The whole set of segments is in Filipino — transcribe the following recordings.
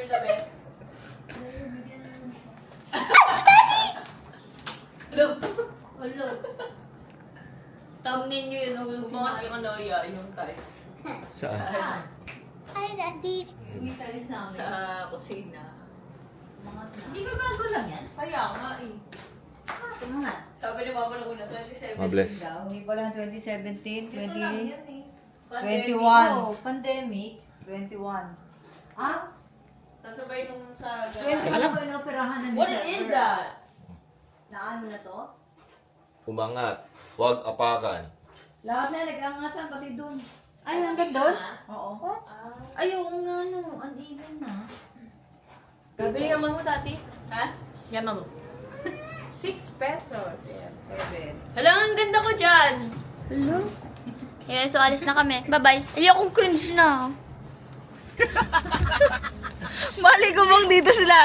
you're the best. Look. Hello. Thumbnail nyo yun. Yung Sumangat yung ano, yung tiles. Saan? Hi, Daddy. Yung tiles namin. Sa kusina. Mangat na. Hindi ba bago lang yan? Kaya nga eh. Tumangat. Sabi ni Papa nung una, 2017 Mabless. daw. Hindi pa lang 2017, Dito lang yan eh. 21. Oh, pandemic. 21. Ah? Sasabay nung sa... 20 alam ko inoperahan na ni What Sir is Bert. that? Na ano na to? Umangat. Huwag apakan. Lahat na nag-angatan pati doon. Ay, hanggang doon? Oo. Oh? Ay, oo nga no. Uneven na. Gabi yaman mo, tatis. Ha? Yaman mo. 6 pesos. Ayan, 7. Hala, ang ganda ko dyan. Hello? Yeah, so alis na kami. Bye-bye. Ayokong cringe na. Mali ko bang dito sila?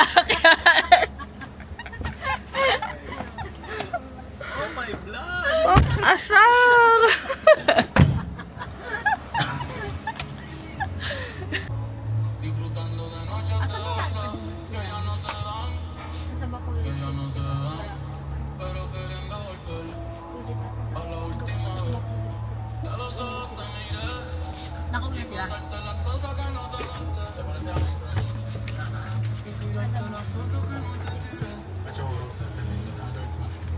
Oh my blood! Asar! Nasa Bacolod. Nakuwi sila.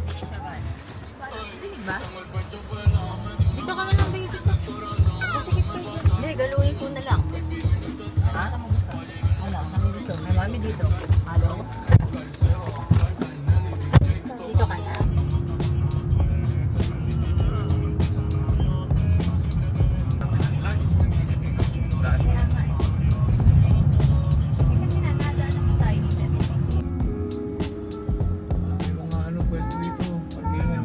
Hindi siya ba? Dinig ba? Dito ka na lang, baby. Masikip kayo dyan. Hindi, galuhin ko na lang. Ha? Saan mo gusto? Ano? Saan mo gusto? May mami dito. Hello? Dito ka na. Kasi nanadaan naman tayo dito. Mga ano pwesto dito. Pag-iwan.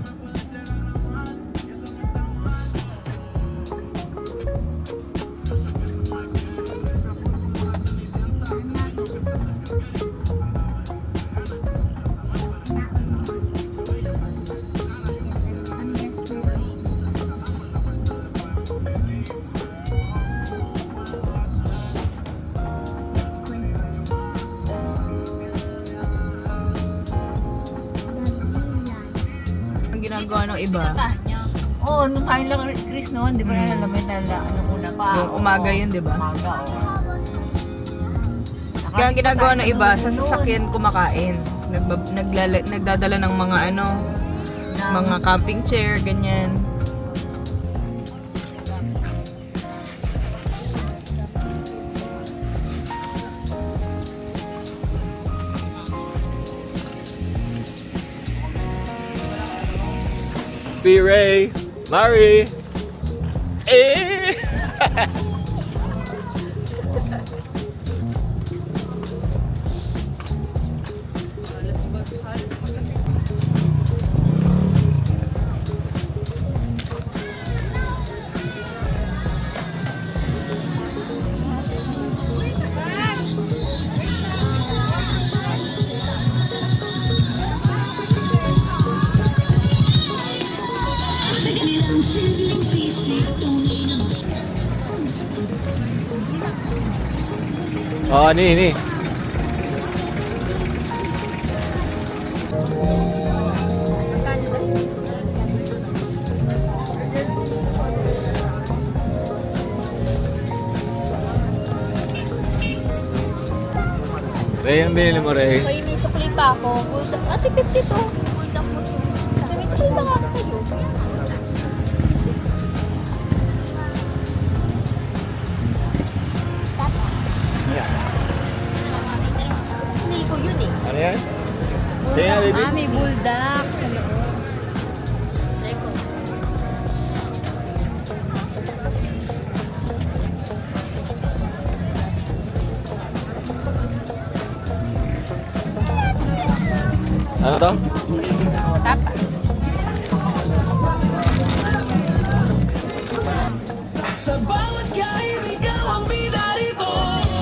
Ang ginagawa ng iba. Oo, nung tayo lang, Chris, noon, di ba nalalamay na ano muna pa? Yung umaga yun, di ba? Umaga, oo. Kaya ang ginagawa ng iba, sa sasakyan kumakain. Nagdadala ng mga ano, mga camping chair, ganyan. P-Ray! Mari! Eh! Oh, ni. Ray, ang binili mo, Ray? Kaya may sukli pa ako. Bulldog. Ate, 50 to. Bulldog mo. Kasi may sukli pa nga ako sa'yo. Hindi ko yun eh. Ano yan? Sige na, baby. may bulldog sa loob. Try ko. Ano to? Tapa.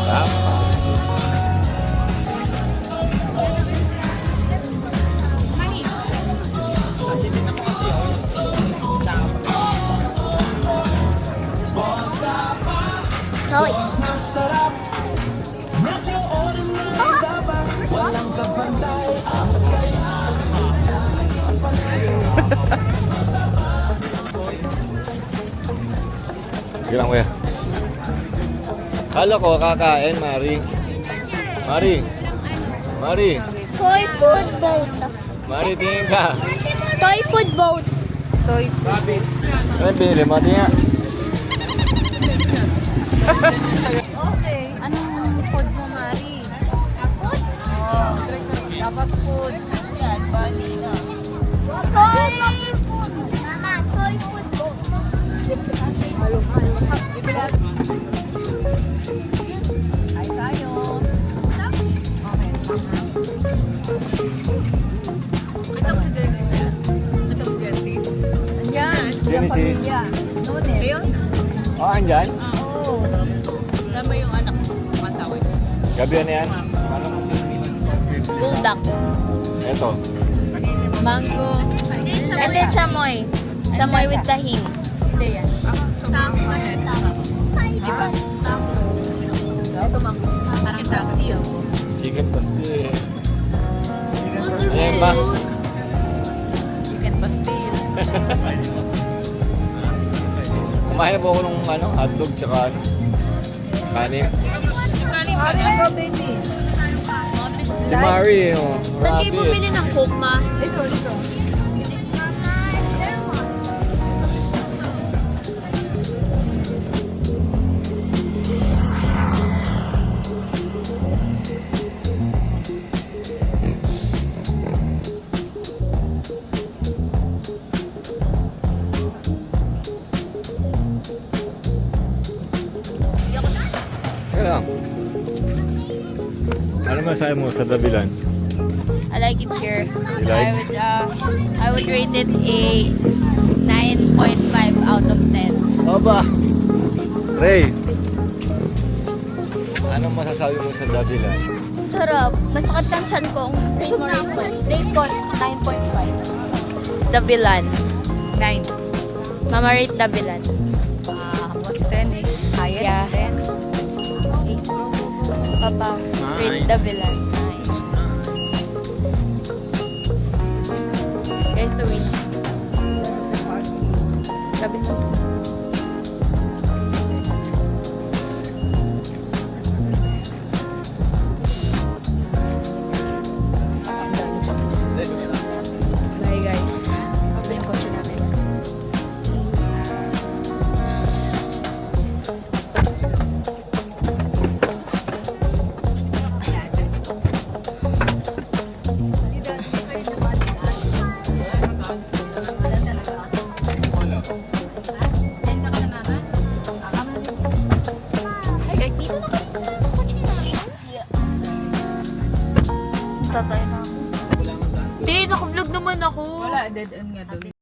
Tapa. Toys. Sige lang, kuya. Kala ko kakain, Mari. Mari. Mari. Toy food boat. Mari, tingin ka. Toy food boat. Toy. Ano pinili mo? Tingin. Anong food mo, Mari? Dapat food. Yan, bunny na. Toy food. Mama, toy food boat. Ay, tayo. Ito si Genesis yan. Ito si Genesis. Andyan. Genesis. Leon? Oh, andyan? Oo. Sama yung anak mo. Masawa niya. Gabi ano yan? Bulldog. Eto. Mango. And then chamoy. Chamoy with tahini. Hindi yan. Diba? Ito mang. Chicken pastil. Chicken pastil. Ayan ba? Chicken pastil. Kumain na po ako ng ano, hotdog tsaka ano, kanin. Kanin ka na. Si Mari, oh. Saan kayo Rabbit. bumili ng Coke, ma? Ito. Teka lang. Ano masahe mo sa Dabilan? I like it here. You like? I would rate it a 9.5 out of 10. Aba! Ray! Anong masasabi mo sa Dabilan? Sarap. Masakit ang tiyan ko. Busog na ako. Rate ko 9.5. Dabilan. 9. Mama rate Dabilan. What 10 is highest? Yeah. 10. Papa, rate Dabilan. Guys, so win. Grabe to. Bye guys. Ito yung kotse namin. Hi guys, dito na kami sa kotse namin. Tatay na ako. Hindi, naka-vlog naman ako. Wala, dead end nga doon.